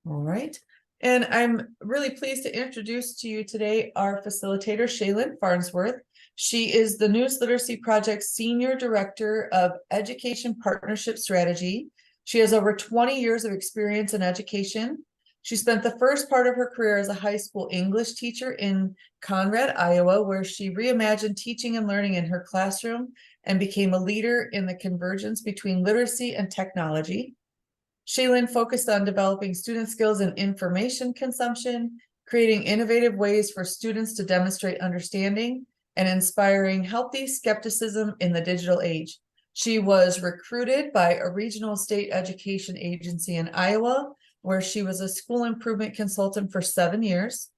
All right. And I'm really pleased to introduce to you today our facilitator, Shaylin Farnsworth. She is the News Literacy Project's Senior Director of Education Partnership Strategy. She has over 20 years of experience in education. She spent the first part of her career as a high school English teacher in Conrad, Iowa, where she reimagined teaching and learning in her classroom and became a leader in the convergence between literacy and technology. Shaylin focused on developing student skills in information consumption, creating innovative ways for students to demonstrate understanding, and inspiring healthy skepticism in the digital age. She was recruited by a regional state education agency in Iowa, where she was a school improvement consultant for 7 years.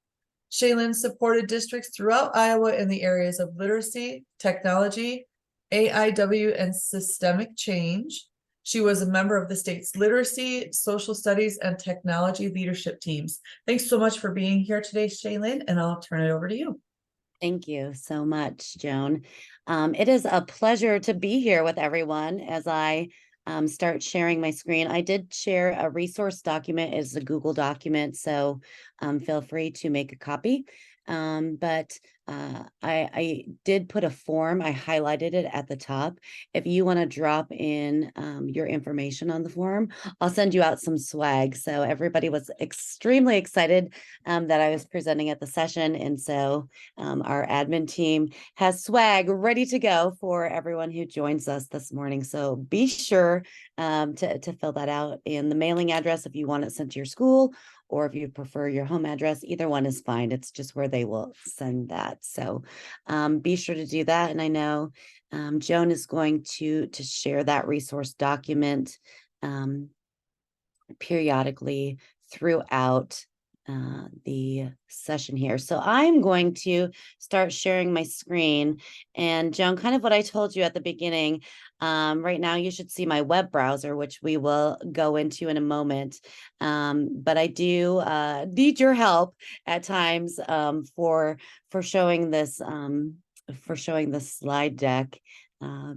Shaylin supported districts throughout Iowa in the areas of literacy, technology, AIW, and systemic change. She was a member of the state's literacy, social studies, and technology leadership teams. Thanks so much for being here today, Shaylin, and I'll turn it over to you. Thank you so much, Joan. It is a pleasure to be here with everyone as I start sharing my screen. I did share a resource document. It's a Google document, so feel free to make a copy. I did put a form. I highlighted it at the top. If you want to drop in your information on the form, I'll send you out some swag. So everybody was extremely excited that I was presenting at the session. And so our admin team has swag ready to go for everyone who joins us this morning. So be sure to fill that out in the mailing address if you want it sent to your school, or if you prefer your home address, either one is fine. It's just where they will send that. So be sure to do that. And I know Joan is going to share that resource document periodically throughout the session here. So I'm going to start sharing my screen. And Joan, kind of what I told you at the beginning, right now you should see my web browser, which we will go into in a moment. But I do need your help at times for showing this slide deck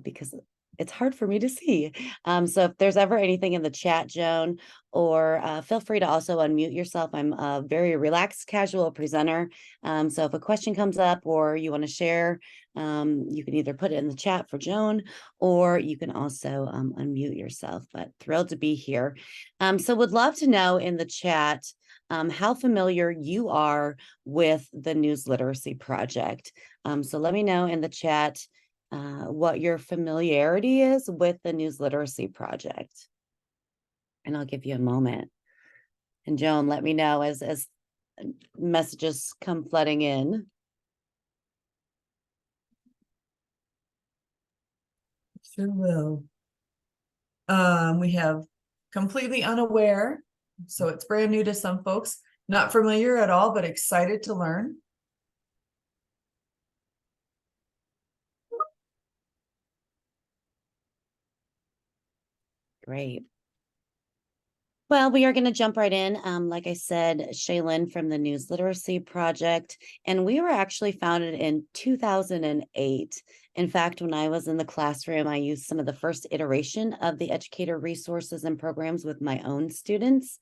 because it's hard for me to see. So if there's ever anything in the chat, Joan, or feel free to also unmute yourself. I'm a very relaxed, casual presenter. So if a question comes up or you want to share, you can either put it in the chat for Joan, or you can also unmute yourself, but thrilled to be here. So would love to know in the chat how familiar you are with the News Literacy Project. So let me know in the chat what your familiarity is with the News Literacy Project. And I'll give you a moment. And Joan, let me know as messages come flooding in. Sure will. We have completely unaware, so it's brand new to some folks, not familiar at all, but excited to learn. Great. Well, we are going to jump right in. Like I said, Shaylin from the News Literacy Project, and we were actually founded in 2008. In fact, when I was in the classroom, I used some of the first iteration of the educator resources and programs with my own students.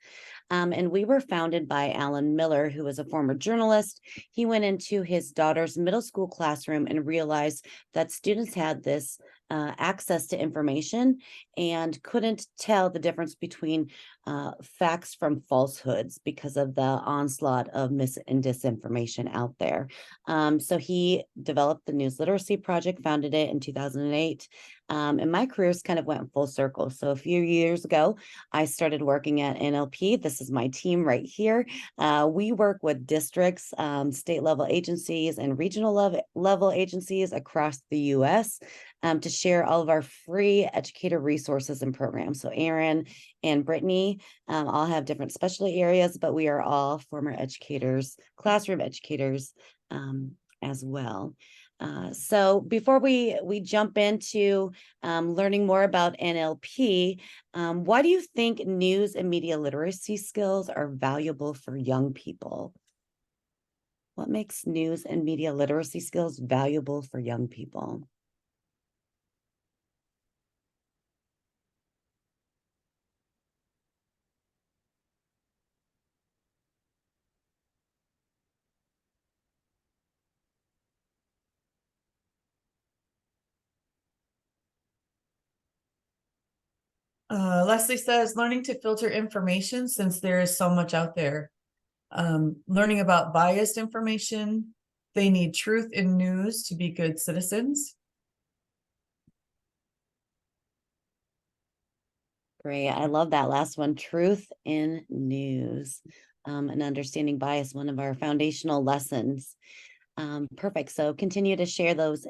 And we were founded by Alan Miller, who was a former journalist. He went into his daughter's middle school classroom and realized that students had this access to information and couldn't tell the difference between facts from falsehoods because of the onslaught of mis and disinformation out there. So he developed the News Literacy Project, founded it in 2008. And my careers kind of went full circle. So a few years ago, I started working at NLP. This is my team right here. We work with districts, state level agencies, and regional level agencies across the U.S. To share all of our free educator resources and programs. So Aaron and Brittany all have different specialty areas, but we are all former educators, classroom educators as well. So before we jump into learning more about NLP, why do you think news and media literacy skills are valuable for young people? What makes news and media literacy skills valuable for young people? Leslie says, learning to filter information since there is so much out there. Learning about biased information. They need truth in news to be good citizens. Great. I love that last one. Truth in news, and understanding bias, one of our foundational lessons. Perfect. So continue to share those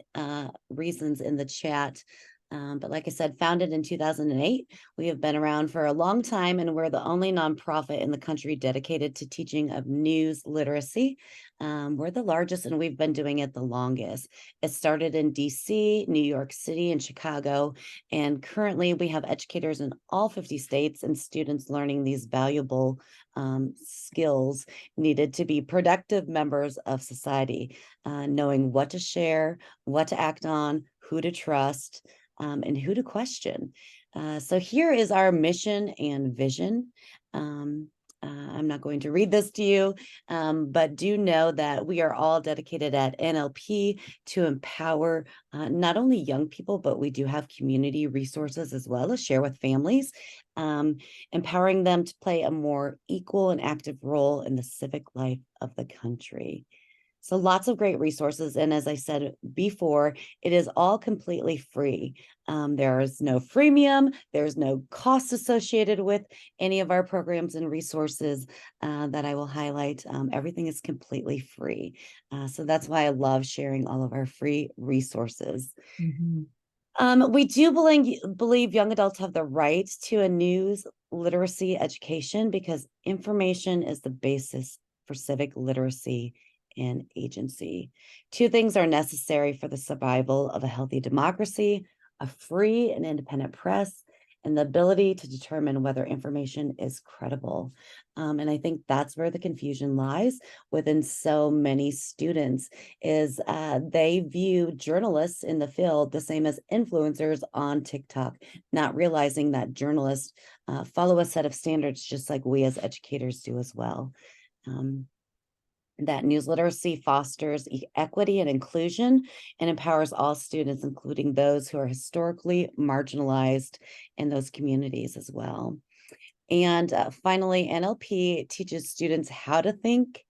reasons in the chat. But like I said, founded in 2008, we have been around for a long time, and we're the only nonprofit in the country dedicated to teaching of news literacy. We're the largest, and we've been doing it the longest. It started in DC, New York City, and Chicago, and currently we have educators in all 50 states and students learning these valuable skills needed to be productive members of society, knowing what to share, what to act on, who to trust, and who to question. So here is our mission and vision. I'm not going to read this to you, but do know that we are all dedicated at NLP to empower not only young people, but we do have community resources as well to share with families, empowering them to play a more equal and active role in the civic life of the country. So lots of great resources. And as I said before, it is all completely free. There is no freemium. There's no cost associated with any of our programs and resources that I will highlight. Everything is completely free. So that's why I love sharing all of our free resources. We do believe young adults have the right to a news literacy education because information is the basis for civic literacy and agency. Two things are necessary for the survival of a healthy democracy: a free and independent press, and the ability to determine whether information is credible. And I think that's where the confusion lies within so many students is they view journalists in the field the same as influencers on TikTok, not realizing that journalists follow a set of standards just like we as educators do as well. That news literacy fosters equity and inclusion and empowers all students, including those who are historically marginalized in those communities as well. And finally, NLP teaches students how to think,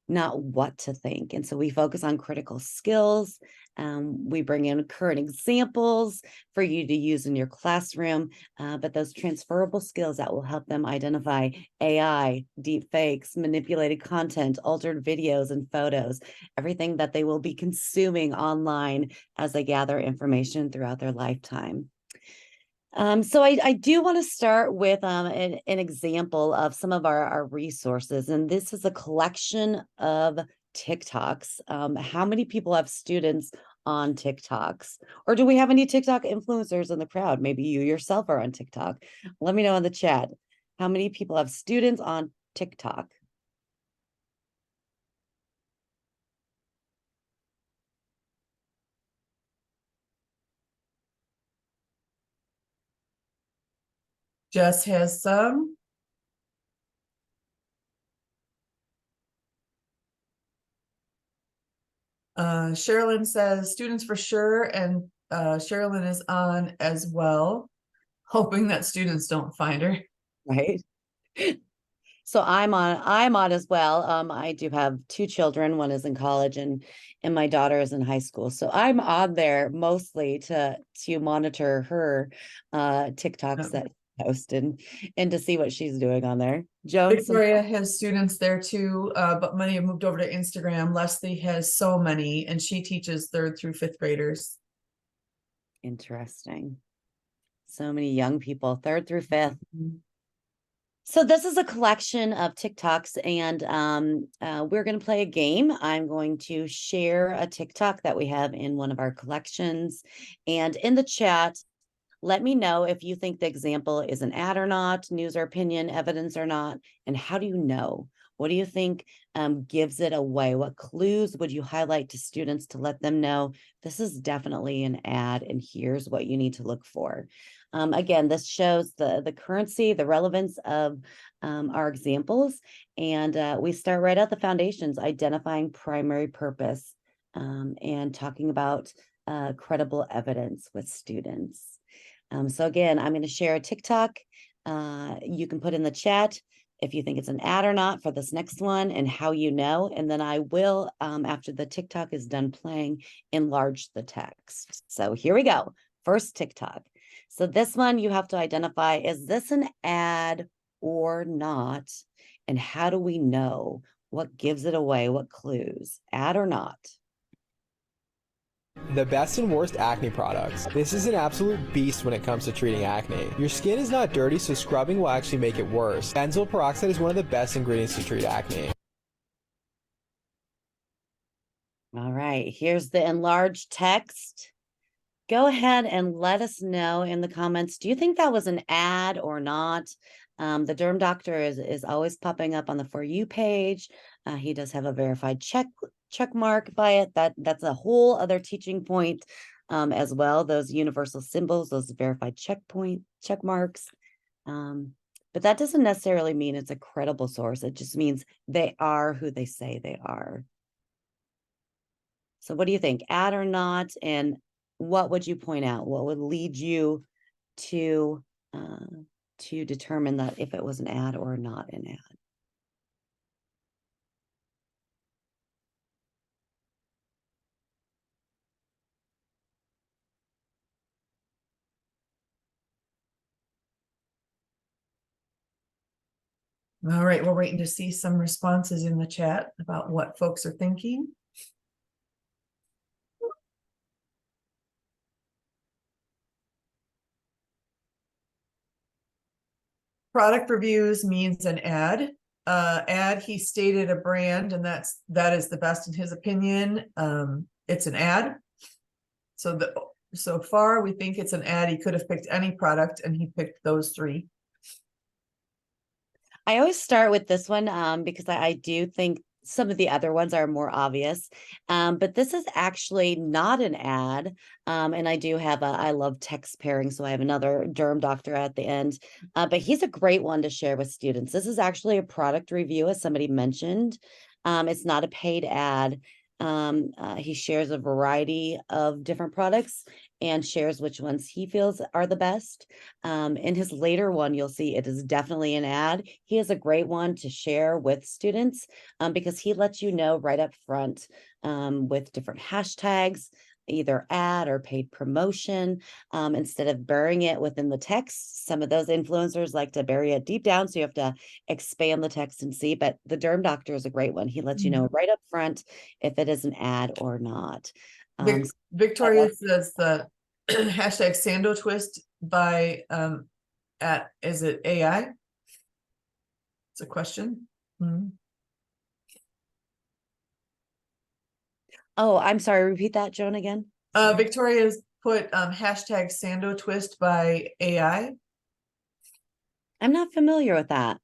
not what to think. And so we focus on critical skills. We bring in current examples for you to use in your classroom, but those transferable skills that will help them identify AI, deep fakes, manipulated content, altered videos and photos, everything that they will be consuming online as they gather information throughout their lifetime. So I do want to start with an example of some of our resources, and this is a collection of TikToks. How many people have students on TikToks? Or do we have any TikTok influencers in the crowd? Maybe you yourself are on TikTok. Let me know in the chat. How many people have students on TikTok? Jess has some. Sherilyn says students for sure, and Sherilyn is on as well, hoping that students don't find her. Right. So I'm on as well. I do have two children. One is in college and my daughter is in high school. So I'm on there mostly to monitor her TikToks that she posted and to see what she's doing on there. Joan, Victoria has students there too, but many have moved over to Instagram. Leslie has so many, and she teaches 3rd through 5th graders. Interesting. So many young people, 3rd through 5th. So this is a collection of TikToks, and we're going to play a game. I'm going to share a TikTok that we have in one of our collections, and in the chat, let me know if you think the example is an ad or not, news or opinion, evidence or not, and how do you know? What do you think gives it away? What clues would you highlight to students to let them know this is definitely an ad and here's what you need to look for? Again, this shows the currency, the relevance of our examples. And we start right at the foundations, identifying primary purpose and talking about credible evidence with students. So again, I'm going to share a TikTok. You can put in the chat if you think it's an ad or not for this next one and how you know. And then I will, after the TikTok is done playing, enlarge the text. So here we go. First TikTok. So this one you have to identify, is this an ad or not? And how do we know? What gives it away? What clues? Ad or not? The best and worst acne products. This is an absolute beast when it comes to treating acne. Your skin is not dirty, so scrubbing will actually make it worse. Benzoyl peroxide is one of the best ingredients to treat acne. All right, here's the enlarged text. Go ahead and let us know in the comments. Do you think that was an ad or not? The Derm Doctor is always popping up on the For You page. He does have a verified check mark by it. That's a whole other teaching point as well. Those universal symbols, those verified check marks. But that doesn't necessarily mean it's a credible source. It just means they are who they say they are. So what do you think, ad or not? And what would you point out? What would lead you to determine that if it was an ad or not an ad? All right, we're waiting to see some responses in the chat about what folks are thinking. Product reviews means an ad. Ad, he stated a brand, and that is the best in his opinion. It's an ad. So far we think it's an ad. He could have picked any product, and he picked those three. I always start with this one because I do think some of the other ones are more obvious, but this is actually not an ad. And I do have I love text pairing, so I have another Derm Doctor at the end, but he's a great one to share with students. This is actually a product review, as somebody mentioned. It's not a paid ad. He shares a variety of different products and shares which ones he feels are the best. In his later one, you'll see it is definitely an ad. He is a great one to share with students because he lets you know right up front with different hashtags, either ad or paid promotion, instead of burying it within the text. Some of those influencers like to bury it deep down, so you have to expand the text and see, but the Derm Doctor is a great one. He lets you know right up front if it is an ad or not. Victoria says the hashtag Sando Twist by is it AI? It's a question. Oh, I'm sorry, repeat that, Joan, again. Victoria's put hashtag Sando Twist by AI. I'm not familiar with that.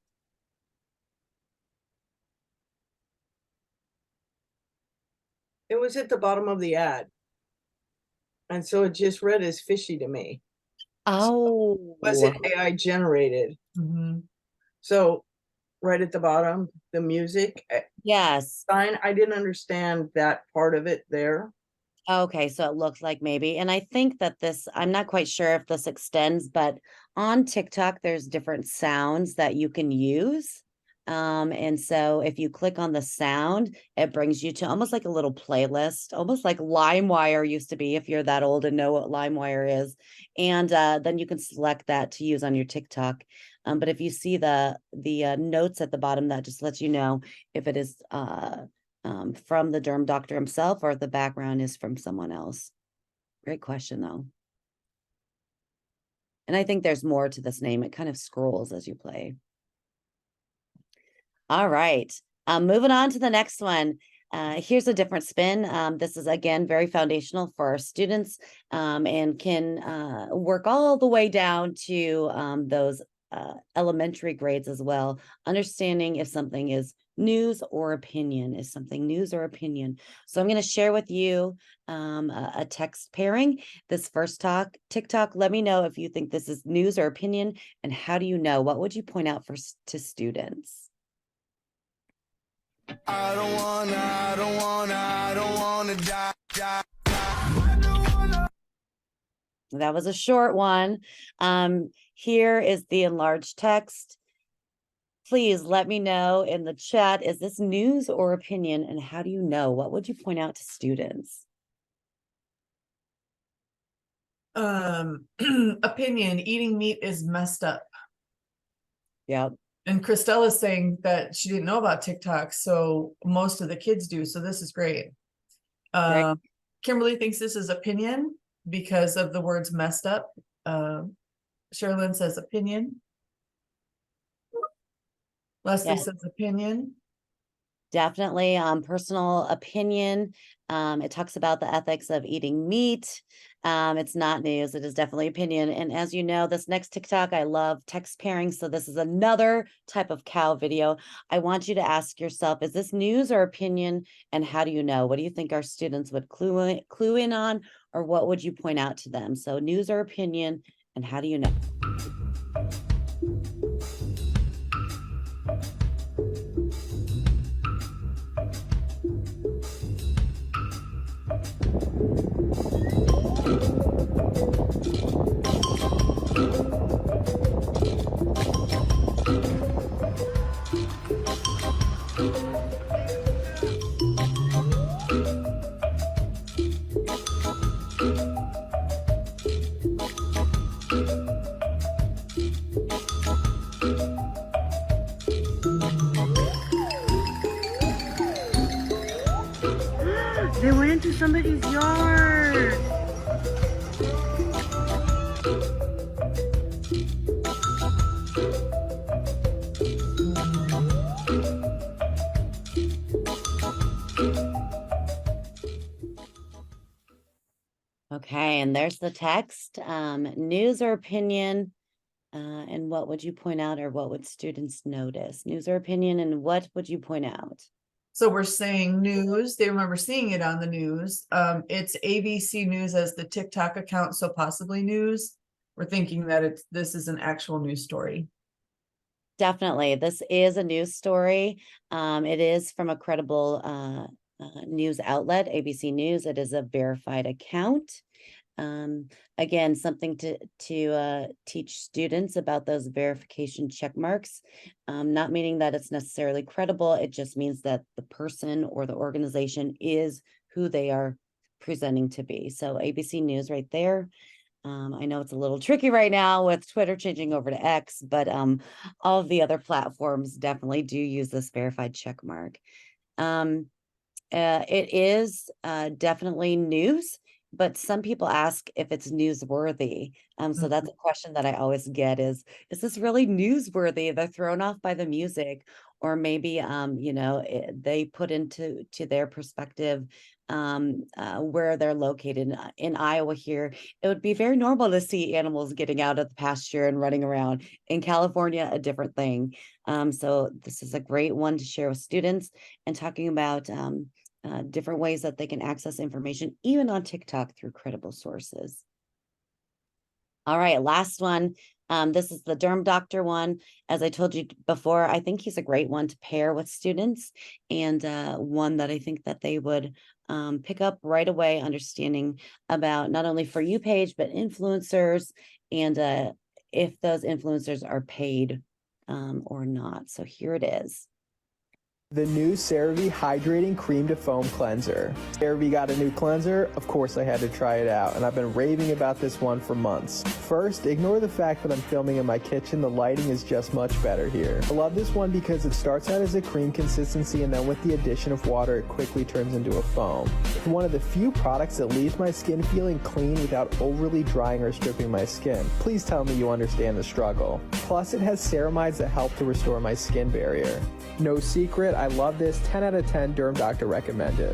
It was at the bottom of the ad. And so it just read as fishy to me. Oh, Was it AI generated? So right at the bottom, the music yes. sign, I didn't understand that part of it there. Okay, so it looks like maybe, and I think that this, I'm not quite sure if this extends, but on TikTok, there's different sounds that you can use. And so if you click on the sound, it brings you to almost like a little playlist, almost like LimeWire used to be, if you're that old and know what LimeWire is. And then you can select that to use on your TikTok. But if you see the notes at the bottom, that just lets you know if it is from the Derm Doctor himself or if the background is from someone else. Great question, though. And I think there's more to this name. It kind of scrolls as you play. All right, moving on to the next one. Here's a different spin. This is, again, very foundational for our students and can work all the way down to those elementary grades as well. Understanding if something is news or opinion. Is something news or opinion? So I'm going to share with you a text pairing. This first TikTok, let me know if you think this is news or opinion, and how do you know? What would you point out to students? I don't wanna die. That was a short one. Here is the enlarged text. Please let me know in the chat, is this news or opinion? And how do you know? What would you point out to students? Opinion, eating meat is messed up. Yep. And Christella's saying that she didn't know about TikTok, so most of the kids do, so this is great. Great. Kimberly thinks this is opinion because of the words messed up. Sherilyn says opinion. Leslie Yeah. says opinion. Definitely personal opinion. It talks about the ethics of eating meat. It's not news, it is definitely opinion. And as you know, this next TikTok, I love text pairing. So this is another type of cow video. I want you to ask yourself, is this news or opinion? And how do you know? What do you think our students would clue in on, or what would you point out to them? So news or opinion, and how do you know? They went into somebody's yard. Okay, and there's the text. News or opinion, and what would you point out, or what would students notice? News or opinion, and what would you point out? So we're saying news. They remember seeing it on the news. It's ABC News as the TikTok account, so possibly news. We're thinking that this is an actual news story. Definitely, this is a news story. It is from a credible news outlet, ABC News. It is a verified account. Again, something to teach students about those verification check marks, not meaning that it's necessarily credible. It just means that the person or the organization is who they are presenting to be. So ABC News right there. I know it's a little tricky right now with Twitter changing over to X, but all of the other platforms definitely do use this verified check mark. It is definitely news, but some people ask if it's newsworthy. So that's a question that I always get is this really newsworthy? They're thrown off by the music, or maybe, you know, they put into their perspective where they're located. In Iowa here, it would be very normal to see animals getting out of the pasture and running around. In California, a different thing. So this is a great one to share with students, and talking about different ways that they can access information, even on TikTok, through credible sources. All right, last one. This is the Derm Doctor one. As I told you before, I think he's a great one to pair with students, and one that I think that they would pick up right away, understanding about not only For You page, but influencers, and if those influencers are paid or not. So here it is. The new CeraVe Hydrating Cream to Foam Cleanser. CeraVe got a new cleanser. Of course I had to try it out, and I've been raving about this one for months. First, ignore the fact that I'm filming in my kitchen. The lighting is just much better here. I love this one because it starts out as a cream consistency, and then with the addition of water, it quickly turns into a foam. It's one of the few products that leaves my skin feeling clean without overly drying or stripping my skin. Please tell me you understand the struggle. Plus, it has ceramides that help to restore my skin barrier. No secret, I love this. 10 out of 10, Derm Doctor recommended.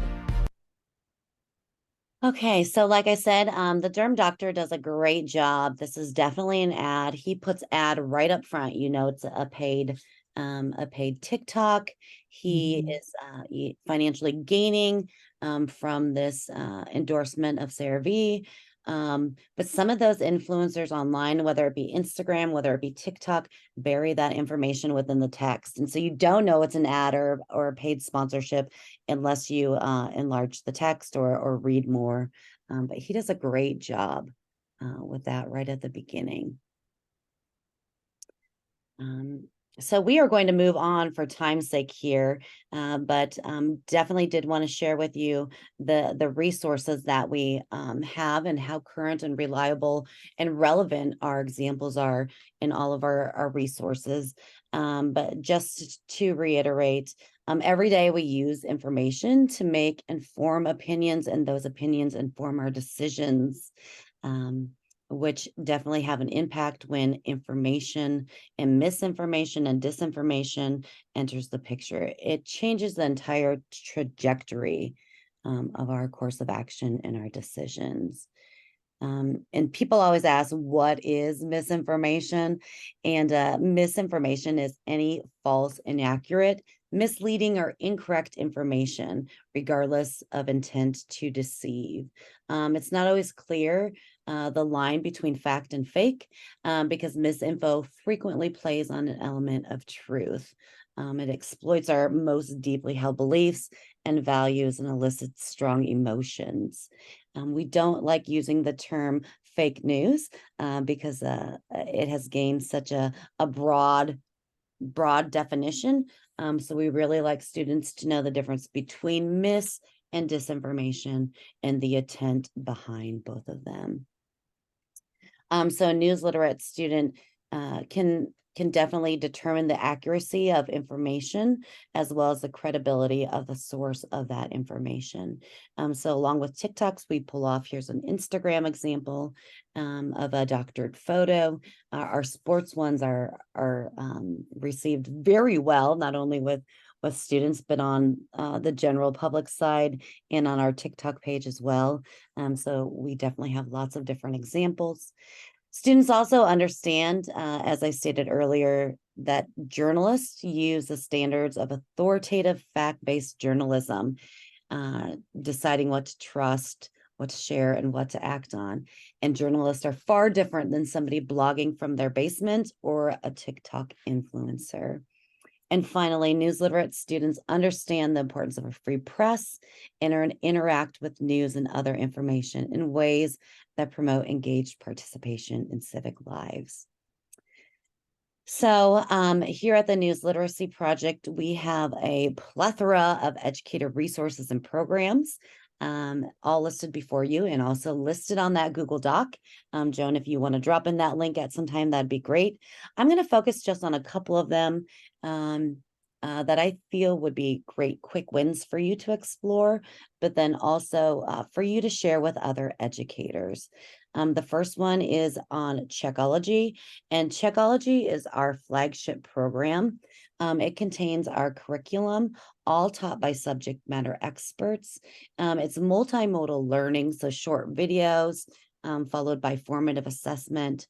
Okay, so like I said, the Derm Doctor does a great job. This is definitely an ad. He puts ad right up front. You know, it's a paid TikTok. He is financially gaining from this endorsement of CeraVe. But some of those influencers online, whether it be Instagram, whether it be TikTok, bury that information within the text. And so you don't know it's an ad or a paid sponsorship unless you enlarge the text or read more. But he does a great job. with that right at the beginning. So we are going to move on for time's sake here, but definitely did want to share with you the resources that we have and how current and reliable and relevant our examples are in all of our resources. But just to reiterate, every day we use information to make informed opinions, and those opinions inform our decisions. Which definitely have an impact when information and misinformation and disinformation enters the picture. It changes the entire trajectory of our course of action and our decisions. And people always ask, what is misinformation? And misinformation is any false, inaccurate, misleading, or incorrect information, regardless of intent to deceive. It's not always clear the line between fact and fake, because misinfo frequently plays on an element of truth. It exploits our most deeply held beliefs and values and elicits strong emotions. We don't like using the term fake news because it has gained such a broad definition. So we really like students to know the difference between mis and disinformation and the intent behind both of them. So a news literate student can definitely determine the accuracy of information as well as the credibility of the source of that information. So along with TikToks, we pull off, here's an Instagram example of a doctored photo. Our sports ones are received very well, not only with students, but on the general public side and on our TikTok page as well. So we definitely have lots of different examples. Students also understand, as I stated earlier, that journalists use the standards of authoritative fact-based journalism, deciding what to trust, what to share, and what to act on. And journalists are far different than somebody blogging from their basement or a TikTok influencer. And finally, news literate students understand the importance of a free press and interact with news and other information in ways that promote engaged participation in civic lives. So here at the News Literacy Project, we have a plethora of educator resources and programs, all listed before you and also listed on that Google Doc. Joan, if you want to drop in that link at some time, that'd be great. I'm going to focus just on a couple of them that I feel would be great quick wins for you to explore, but then also for you to share with other educators. The first one is on Checkology, and Checkology is our flagship program. It contains our curriculum, all taught by subject matter experts. It's multimodal learning, so short videos, followed by formative assessment.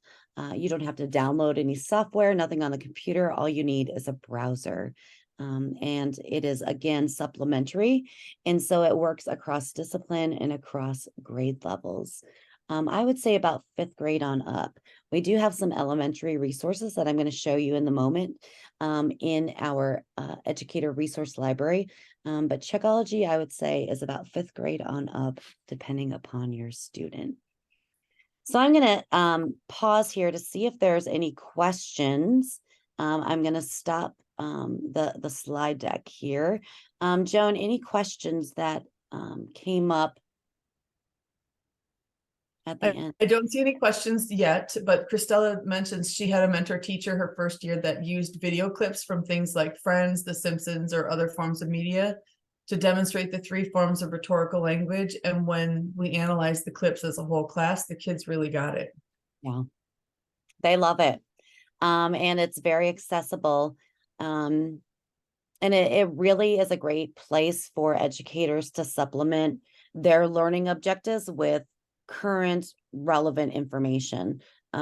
You don't have to download any software, nothing on the computer. All you need is a browser. And it is, again, supplementary. And so it works across discipline and across grade levels. I would say about 5th grade on up. We do have some elementary resources that I'm going to show you in the moment in our educator resource library. But Checkology, I would say, is about 5th grade on up, depending upon your student. So I'm going to pause here to see if there's any questions. I'm going to stop the slide deck here. Joan, any questions that came up at the end? I don't see any questions yet, but Christella mentions she had a mentor teacher her first year that used video clips from things like Friends, The Simpsons, or other forms of media to demonstrate the 3 forms of rhetorical language. And when we analyzed the clips as a whole class, the kids really got it. Yeah, they love it. And it's very accessible. And it really is a great place for educators to supplement their learning objectives with current relevant information.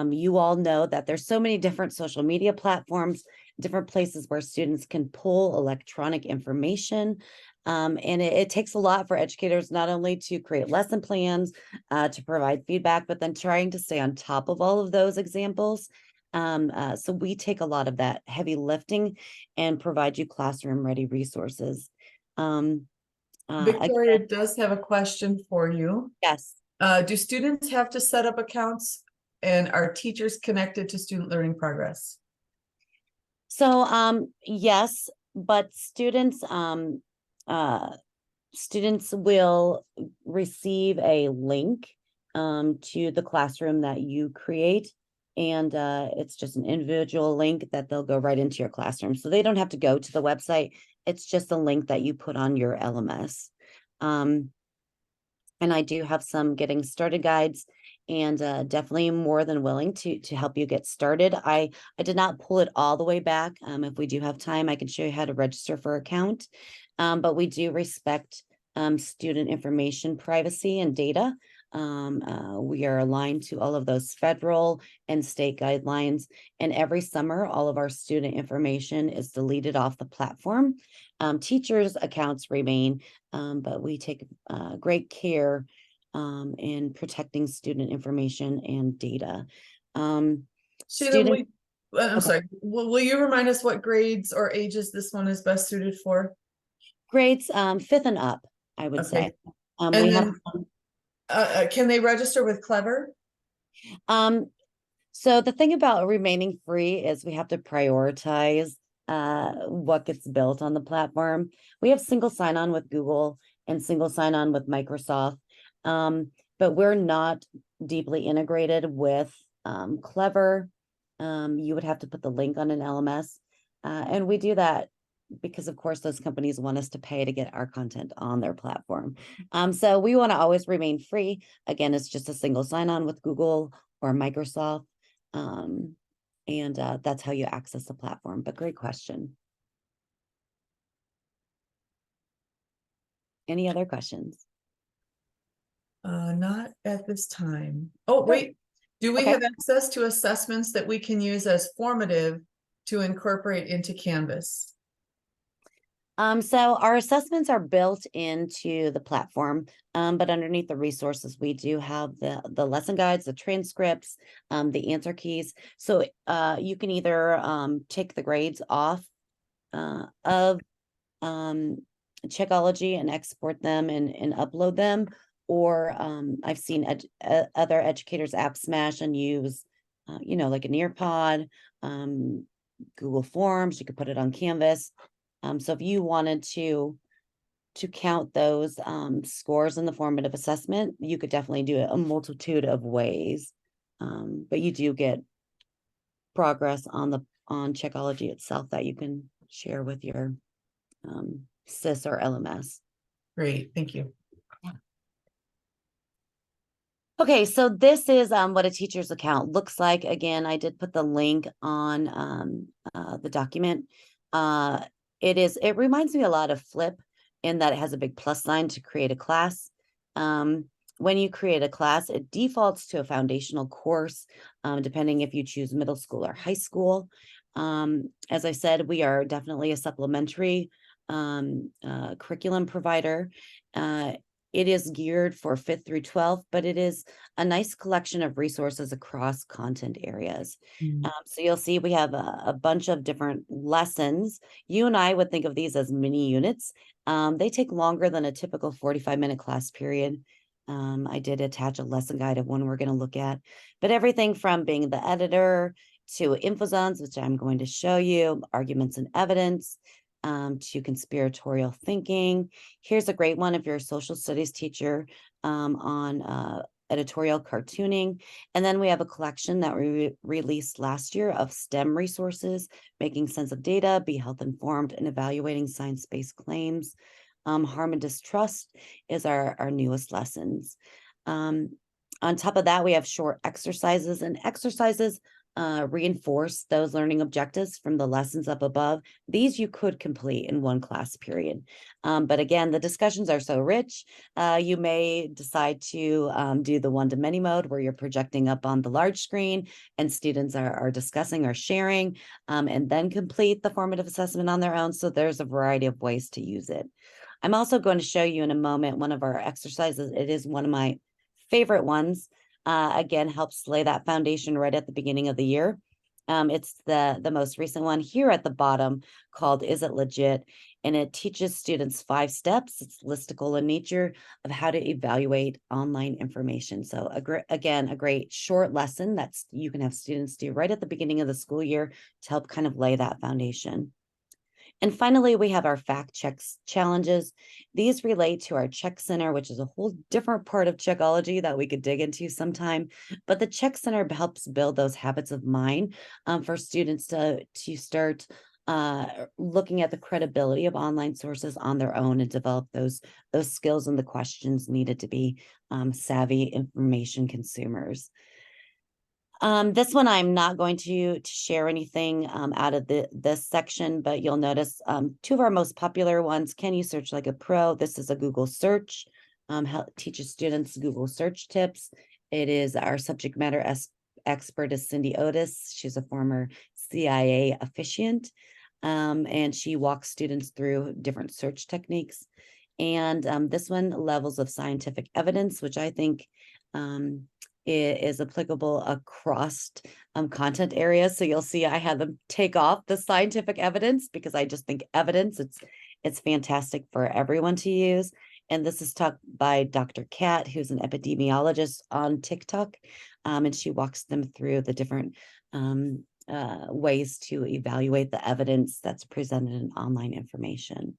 You all know that there's so many different social media platforms, different places where students can pull electronic information. And it takes a lot for educators not only to create lesson plans, to provide feedback, but then trying to stay on top of all of those examples. So we take a lot of that heavy lifting and provide you classroom ready resources. Victoria does have a question for you. Yes. Do students have to set up accounts, and are teachers connected to student learning progress? So, yes, but students will receive a link to the classroom that you create. And it's just an individual link that they'll go right into your classroom. So they don't have to go to the website. It's just a link that you put on your LMS. And I do have some getting started guides, and definitely more than willing to help you get started. I did not pull it all the way back. If we do have time, I can show you how to register for account. But we do respect student information privacy and data. We are aligned to all of those federal and state guidelines. And every summer, all of our student information is deleted off the platform. Teachers' accounts remain, but we take great care in protecting student information and data. Shayla, Student, I'm okay. sorry, will you remind us what grades or ages this one is best suited for? Grades 5th and up, I would Okay. say. And We then, have can they register with Clever? so the thing about remaining free is we have to prioritize what gets built on the platform. We have single sign-on with Google and single sign-on with Microsoft, but we're not deeply integrated with Clever. You would have to put the link on an LMS, and we do that because, of course, those companies want us to pay to get our content on their platform. So we want to always remain free. Again, it's just a single sign-on with Google or Microsoft. And that's how you access the platform. But great question. Any other questions? Not at this time. Oh, Great. wait. Do we Okay. have access to assessments that we can use as formative to incorporate into Canvas? So our assessments are built into the platform, but underneath the resources, we do have the lesson guides, the transcripts, the answer keys. So you can either take the grades off of Checkology and export them and upload them, or I've seen other educators app smash and use, like an Nearpod, Google Forms. You could put it on Canvas. So if you wanted to count those scores in the formative assessment, you could definitely do it a multitude of ways. But you do get progress on Checkology itself that you can share with your SIS or LMS. Great, thank you. Okay, so this is what a teacher's account looks like. Again, I did put the link on the document. It reminds me a lot of Flip in that it has a big plus sign to create a class. When you create a class, it defaults to a foundational course, depending if you choose middle school or high school. As I said, we are definitely a supplementary curriculum provider. It is geared for 5th through 12th, but it is a nice collection of resources across content areas. So you'll see we have a bunch of different lessons. You and I would think of these as mini units. They take longer than a typical 45-minute class period. I did attach a lesson guide of one we're going to look at, but everything from being the editor to info zones, which I'm going to show you, arguments and evidence, to conspiratorial thinking. Here's a great one if you're a social studies teacher on editorial cartooning. And then we have a collection that we released last year of STEM resources, making sense of data, be health informed, and evaluating science-based claims. Harm and distrust is our newest lessons. On top of that, we have short exercises, and exercises reinforce those learning objectives from the lessons up above. These you could complete in one class period. But again, the discussions are so rich, you may decide to do the one-to-many mode where you're projecting up on the large screen and students are discussing or sharing, and then complete the formative assessment on their own. So there's a variety of ways to use it. I'm also going to show you in a moment one of our exercises. It is one of my favorite ones. Again, helps lay that foundation right at the beginning of the year. It's the most recent one here at the bottom called Is It Legit? And it teaches students 5 steps. It's listicle in nature of how to evaluate online information. So again, a great short lesson that's you can have students do right at the beginning of the school year to help kind of lay that foundation. And finally, we have our fact checks challenges. These relate to our check center, which is a whole different part of checkology that we could dig into sometime. But the check center helps build those habits of mind for students to start looking at the credibility of online sources on their own and develop those skills and the questions needed to be savvy information consumers. This one, I'm not going to share anything out of this section, but you'll notice 2 of our most popular ones. Can you search like a pro? This is a Google search, teaches students Google search tips. It is our subject matter expert is Cindy Otis. She's a former CIA officiant, and she walks students through different search techniques. And this one, levels of scientific evidence, which I think is applicable across content areas. So you'll see I had them take off the scientific evidence because I just think evidence, it's fantastic for everyone to use. And this is taught by Dr. Kat, who's an epidemiologist on TikTok. And she walks them through the different ways to evaluate the evidence that's presented in online information.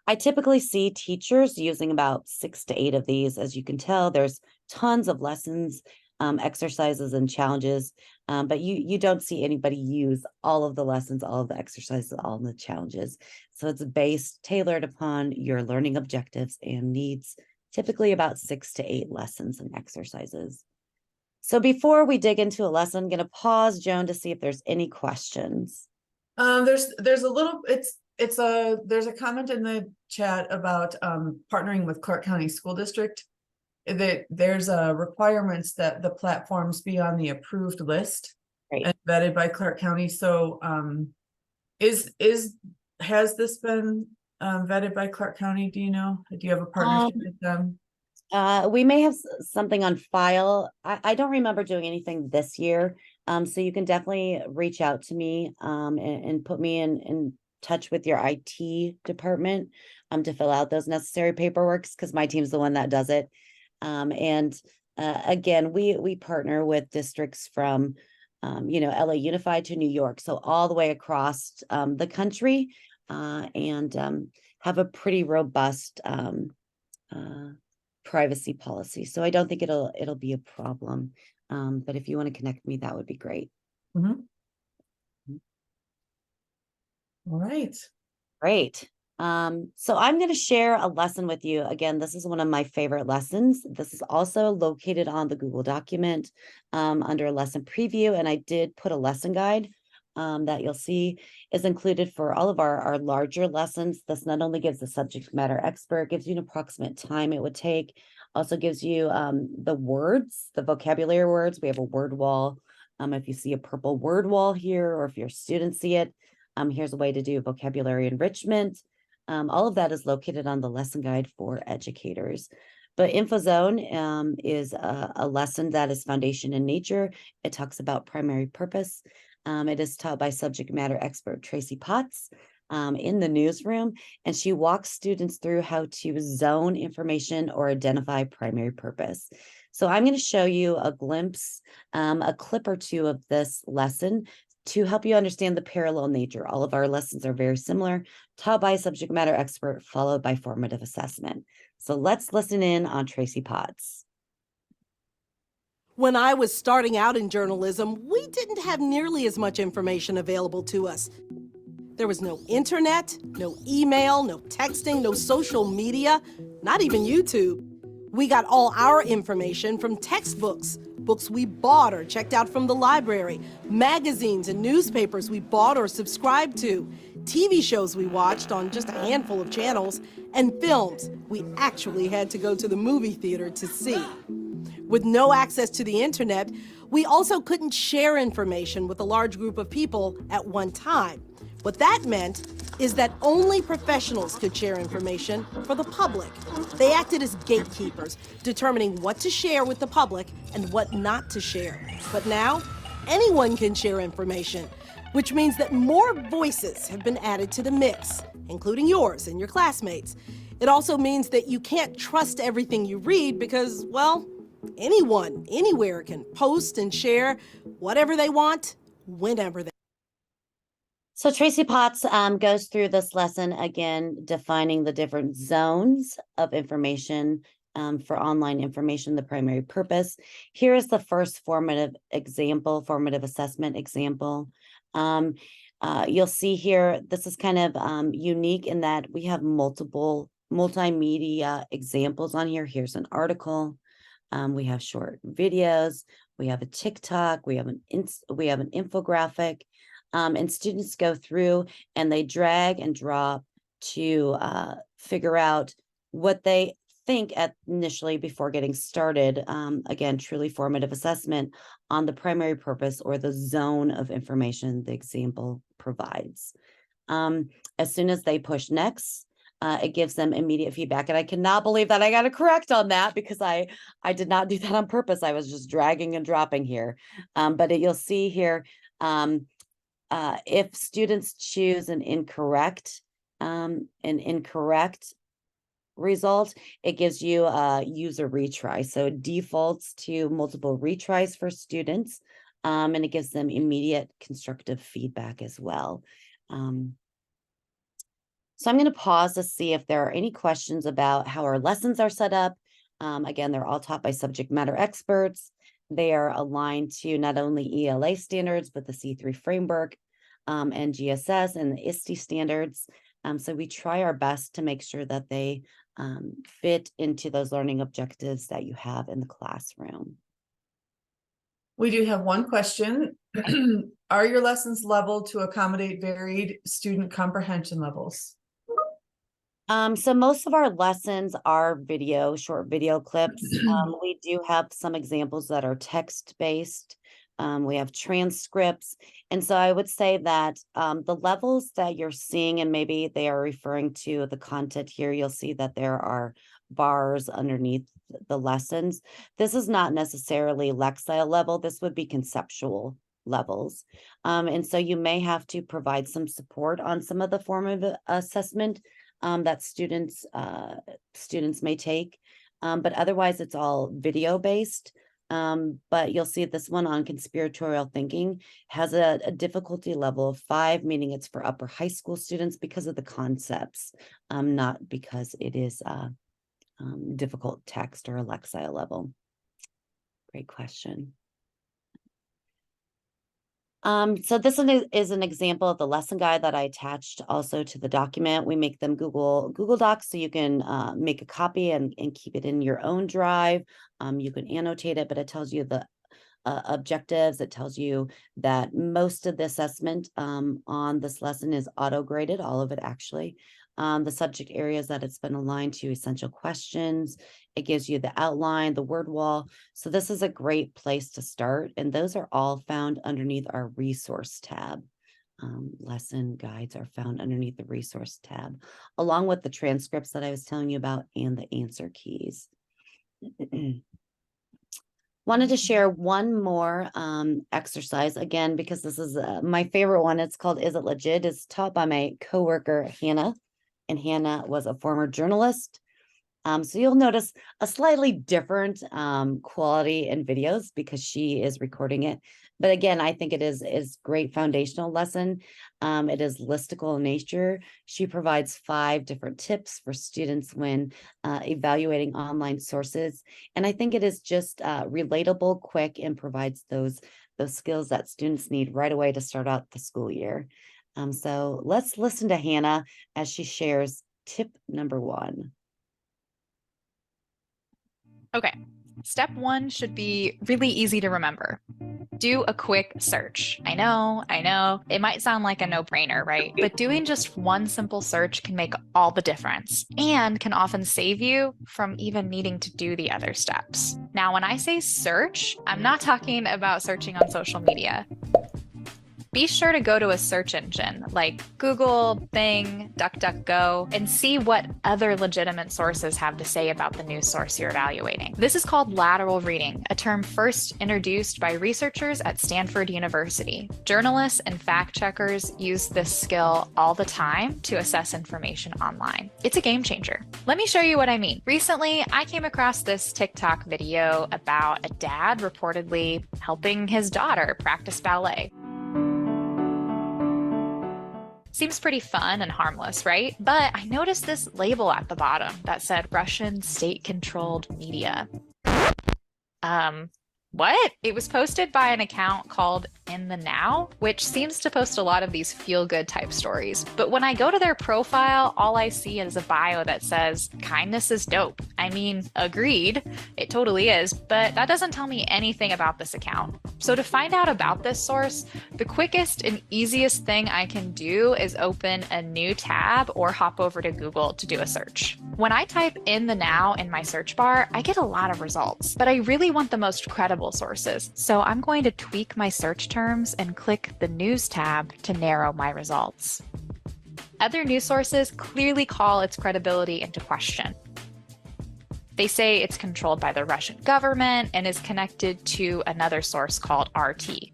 I typically see teachers using about 6 to 8 of these. As you can tell, there's tons of lessons, exercises, and challenges, but you don't see anybody use all of the lessons, all of the exercises, all of the challenges. So it's tailored upon your learning objectives and needs, typically about 6 to 8 lessons and exercises. So before we dig into a lesson, I'm going to pause, Joan, to see if there's any questions. There's a little, there's a comment in the chat about partnering with Clark County School District. That there's requirements that the platforms be on the approved list. Right. And vetted by Clark County. So has this been vetted by Clark County? Do you know? Do you have a partnership with them? We may have something on file. I don't remember doing anything this year. So you can definitely reach out to me and put me in touch with your IT department to fill out those necessary paperworks, because my team's the one that does it. Again, we partner with districts from LA Unified to New York, so all the way across the country, and have a pretty robust privacy policy. So I don't think it'll be a problem. But if you want to connect me, that would be great. Mm-hmm. All right. Great. So I'm going to share a lesson with you. Again, this is one of my favorite lessons. This is also located on the Google document under lesson preview. And I did put a lesson guide that you'll see is included for all of our larger lessons. This not only gives the subject matter expert, gives you an approximate time it would take, also gives you the words, the vocabulary words. We have a word wall. If you see a purple word wall here, or if your students see it, here's a way to do vocabulary enrichment. All of that is located on the lesson guide for educators. But InfoZone is a lesson that is foundation in nature. It talks about primary purpose. It is taught by subject matter expert Tracy Potts in the newsroom, and she walks students through how to zone information or identify primary purpose. So I'm going to show you a glimpse, a clip or two of this lesson to help you understand the parallel nature. All of our lessons are very similar, taught by a subject matter expert, followed by formative assessment. So let's listen in on Tracy Potts. When I was starting out in journalism, we didn't have nearly as much information available to us. There was no internet, no email, no texting, no social media, not even YouTube. We got all our information from textbooks, books we bought or checked out from the library, magazines and newspapers we bought or subscribed to, TV shows we watched on just a handful of channels, and films we actually had to go to the movie theater to see. With no access to the internet, we also couldn't share information with a large group of people at one time. What that meant is that only professionals could share information for the public. They acted as gatekeepers, determining what to share with the public and what not to share. But now, anyone can share information, which means that more voices have been added to the mix, including yours and your classmates. It also means that you can't trust everything you read because, well, anyone, anywhere can post and share whatever they want, whenever they. So Tracy Potts goes through this lesson again, defining the different zones of information for online information, the primary purpose. Here is the first formative assessment example. You'll see here, this is kind of unique in that we have multiple multimedia examples on here. Here's an article. We have short videos. We have a TikTok. We have an infographic. And students go through and they drag and drop to figure out what they think initially before getting started. Again, truly formative assessment on the primary purpose or the zone of information the example provides. As soon as they push next, it gives them immediate feedback. And I cannot believe that I got it correct on that because I did not do that on purpose. I was just dragging and dropping here. But you'll see here, if students choose an incorrect result, it gives you a user retry. So it defaults to multiple retries for students, and it gives them immediate constructive feedback as well. So I'm going to pause to see if there are any questions about how our lessons are set up. Again, they're all taught by subject matter experts. They are aligned to not only ELA standards, but the C3 framework and GSS and the ISTE standards. So we try our best to make sure that they fit into those learning objectives that you have in the classroom. We do have one question. Are your lessons leveled to accommodate varied student comprehension levels? So most of our lessons are short video clips. We do have some examples that are text-based. We have transcripts. And so I would say that the levels that you're seeing, and maybe they are referring to the content here, you'll see that there are bars underneath the lessons. This is not necessarily Lexile level. This would be conceptual levels. And so you may have to provide some support on some of the formative assessment that students may take. But otherwise, it's all video-based. But you'll see this one on conspiratorial thinking has a difficulty level of 5, meaning it's for upper high school students because of the concepts, not because it is difficult text or a Lexile level. Great question. So this one is an example of the lesson guide that I attached also to the document. We make them Google Docs, so you can make a copy and keep it in your own drive. You can annotate it, but it tells you the objectives. It tells you that most of the assessment on this lesson is auto-graded, all of it actually. The subject areas that it's been aligned to, essential questions. It gives you the outline, the word wall. So this is a great place to start. And those are all found underneath our resource tab. Lesson guides are found underneath the resource tab, along with the transcripts that I was telling you about and the answer keys. Wanted to share one more exercise again, because this is my favorite one. It's called Is It Legit? It's taught by my coworker, Hannah. And Hannah was a former journalist. So you'll notice a slightly different quality in videos because she is recording it. But again, I think it is great foundational lesson. It is listicle in nature. She provides 5 different tips for students when evaluating online sources. And I think it is just relatable, quick, and provides those skills that students need right away to start out the school year. So let's listen to Hannah as she shares tip number 1. Okay, step 1 should be really easy to remember. Do a quick search. I know, it might sound like a no-brainer, right? But doing just one simple search can make all the difference and can often save you from even needing to do the other steps. Now, when I say search, I'm not talking about searching on social media. Be sure to go to a search engine like Google, Bing, DuckDuckGo, and see what other legitimate sources have to say about the news source you're evaluating. This is called lateral reading, a term first introduced by researchers at Stanford University. Journalists and fact checkers use this skill all the time to assess information online. It's a game changer. Let me show you what I mean. Recently, I came across this TikTok video about a dad reportedly helping his daughter practice ballet. Seems pretty fun and harmless, right? But I noticed this label at the bottom that said Russian state-controlled media. What? It was posted by an account called In the Now, which seems to post a lot of these feel-good type stories. But when I go to their profile, all I see is a bio that says, kindness is dope. I mean, agreed, it totally is, but that doesn't tell me anything about this account. So to find out about this source, the quickest and easiest thing I can do is open a new tab or hop over to Google to do a search. When I type In the Now in my search bar, I get a lot of results, but I really want the most credible sources. So I'm going to tweak my search terms and click the News tab to narrow my results. Other news sources clearly call its credibility into question. They say it's controlled by the Russian government and is connected to another source called RT.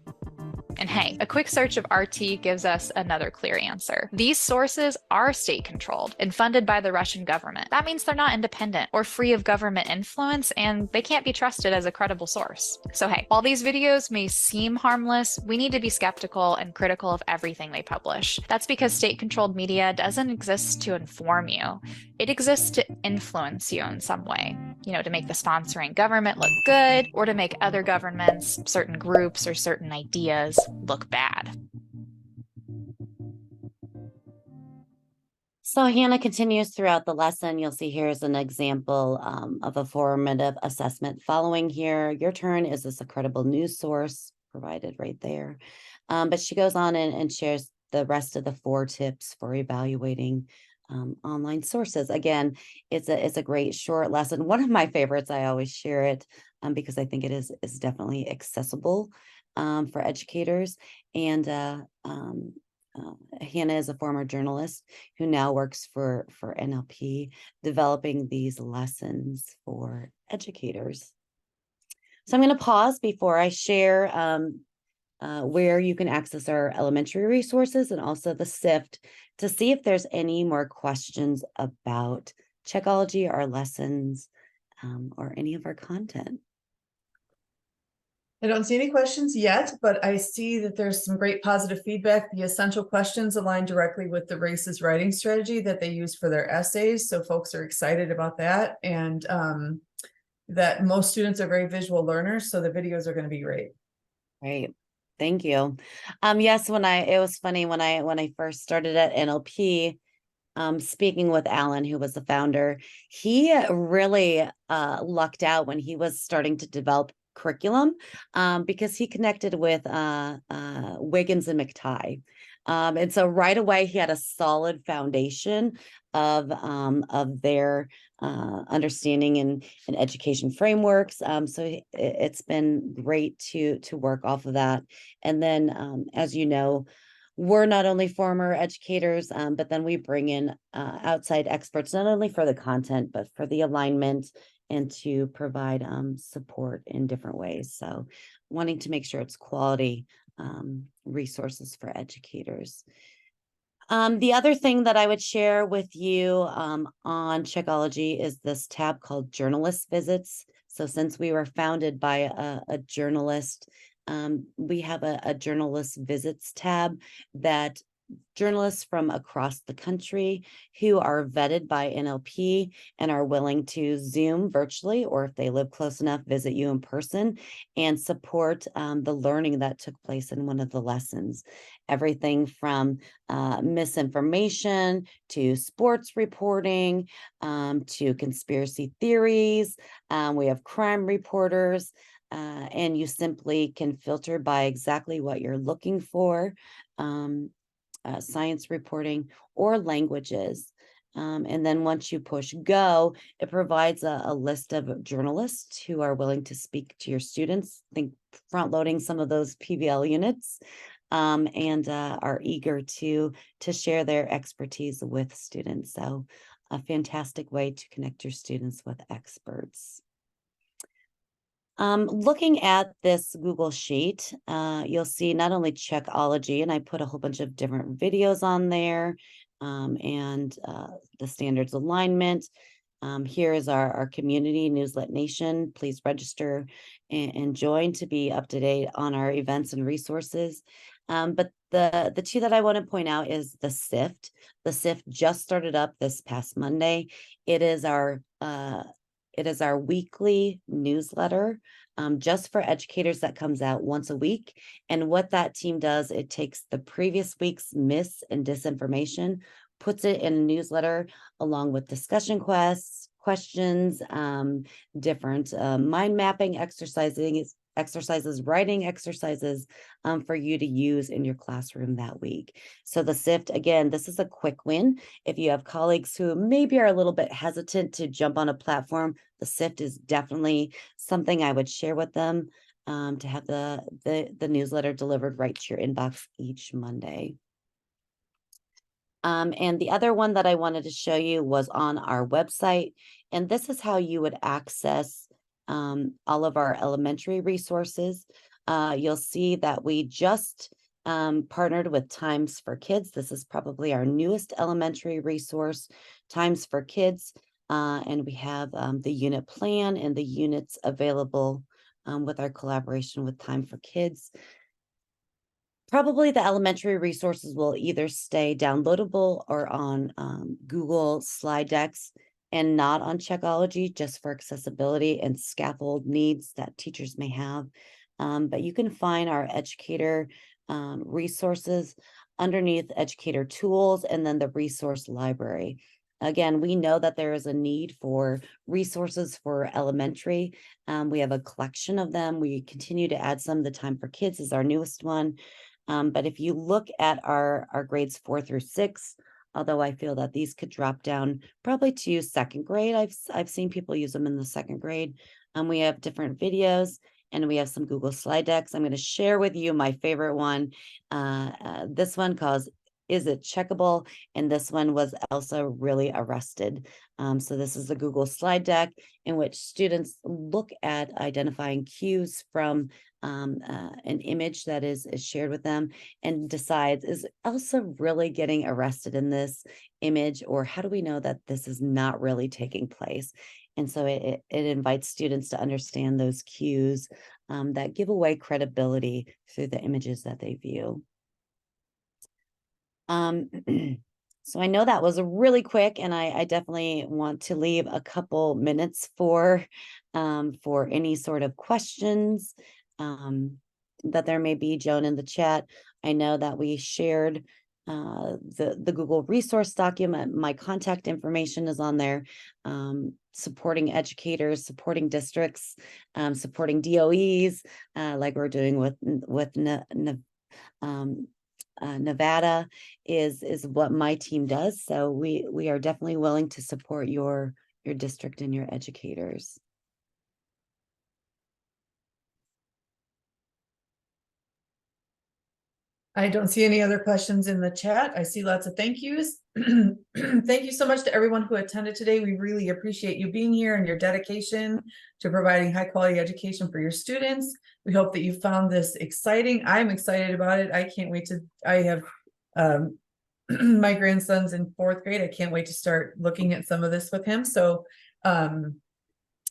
And hey, a quick search of RT gives us another clear answer. These sources are state-controlled and funded by the Russian government. That means they're not independent or free of government influence, and they can't be trusted as a credible source. So hey, while these videos may seem harmless, we need to be skeptical and critical of everything they publish. That's because state-controlled media doesn't exist to inform you. It exists to influence you in some way. You know, to make the sponsoring government look good, or to make other governments, certain groups, or certain ideas look bad. So Hannah continues throughout the lesson. You'll see here is an example of a formative assessment following here. Your turn. Is this a credible news source? Provided right there. But she goes on and shares the rest of the 4 tips for evaluating online sources. Again, it's a great short lesson. One of my favorites. I always share it because I think it is definitely accessible for educators. And Hannah is a former journalist who now works for NLP, developing these lessons for educators. So I'm going to pause before I share where you can access our elementary resources and also the SIFT to see if there's any more questions about Checkology, our lessons, or any of our content. I don't see any questions yet, but I see that there's some great positive feedback. The essential questions align directly with the RACE's writing strategy that they use for their essays. So folks are excited about that, and that most students are very visual learners. So the videos are going to be great. Great. Thank you. Yes, it was funny when I first started at NLP, speaking with Alan, who was the founder, he really lucked out when he was starting to develop curriculum because he connected with Wiggins and McTighe. And so right away he had a solid foundation of their understanding and education frameworks. So it's been great to work off of that. And then as you know, we're not only former educators, but then we bring in outside experts, not only for the content, but for the alignment and to provide support in different ways. So wanting to make sure it's quality resources for educators. The other thing that I would share with you on Checkology is this tab called Journalist Visits. So since we were founded by a journalist, we have a Journalist Visits tab that journalists from across the country who are vetted by NLP and are willing to Zoom virtually, or if they live close enough, visit you in person and support the learning that took place in one of the lessons. Everything from misinformation to sports reporting to conspiracy theories. We have crime reporters. And you simply can filter by exactly what you're looking for. Science reporting or languages. And then once you push go, it provides a list of journalists who are willing to speak to your students. I think front loading some of those PBL units. and are eager to share their expertise with students. So a fantastic way to connect your students with experts. Looking at this Google Sheet, you'll see not only Checkology, and I put a whole bunch of different videos on there, and the standards alignment. Here is our community, Newslet Nation. Please register and join to be up to date on our events and resources. But the two that I want to point out is the SIFT. The SIFT just started up this past Monday. It is our weekly newsletter, just for educators, that comes out once a week. And what that team does, it takes the previous week's mis and disinformation, puts it in a newsletter along with discussion questions, different mind mapping exercises, writing exercises, for you to use in your classroom that week. So the SIFT, again, this is a quick win. If you have colleagues who maybe are a little bit hesitant to jump on a platform, the SIFT is definitely something I would share with them, to have the newsletter delivered right to your inbox each Monday. And the other one that I wanted to show you was on our website. And this is how you would access all of our elementary resources. You'll see that we just partnered with Times for Kids. This is probably our newest elementary resource, Times for Kids. And we have the unit plan and the units available with our collaboration with Time for Kids. Probably the elementary resources will either stay downloadable or on Google slide decks and not on Checkology, just for accessibility and scaffold needs that teachers may have. But you can find our educator resources underneath educator tools and then the resource library. Again, we know that there is a need for resources for elementary. We have a collection of them. We continue to add some. The Time for Kids is our newest one. But if you look at our grades 4 through 6, although I feel that these could drop down probably to second grade. I've seen people use them in the second grade. We have different videos and we have some Google slide decks. I'm going to share with you my favorite one. This one called Is It Checkable? And this one was also really arrested. So this is a Google slide deck in which students look at identifying cues from an image that is shared with them and decides, is Elsa really getting arrested in this image, or how do we know that this is not really taking place? And so it invites students to understand those cues that give away credibility through the images that they view. So I know that was really quick, and I definitely want to leave a couple minutes for any sort of questions that there may be, Joan, in the chat. I know that we shared the Google resource document. My contact information is on there. Supporting educators, supporting districts, supporting DOEs, like we're doing with Nevada is what my team does. So we are definitely willing to support your district and your educators. I don't see any other questions in the chat. I see lots of thank yous. Thank you so much to everyone who attended today. We really appreciate you being here and your dedication to providing high quality education for your students. We hope that you found this exciting. I'm excited about it. I can't wait to, I have my grandson's in 4th grade. I can't wait to start looking at some of this with him. So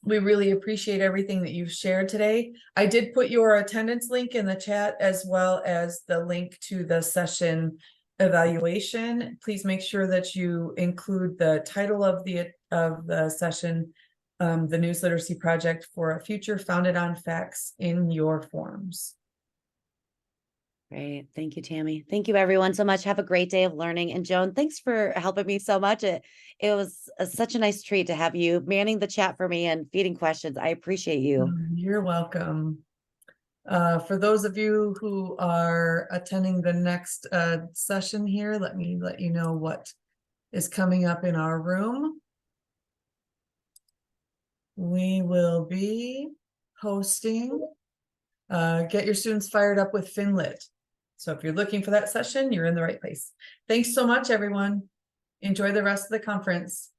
we really appreciate everything that you've shared today. I did put your attendance link in the chat, as well as the link to the session evaluation. Please make sure that you include the title of the session, the News Literacy Project for a Future Founded on Facts, in your forms. Great. Thank you, Tammy. Thank you, everyone, so much. Have a great day of learning. And Joan, thanks for helping me so much. It was such a nice treat to have you manning the chat for me and feeding questions. I appreciate you. You're welcome. For those of you who are attending the next session here, let me let you know what is coming up in our room. We will be hosting Get Your Students Fired Up with FinLit. So if you're looking for that session, you're in the right place. Thanks so much, everyone. Enjoy the rest of the conference.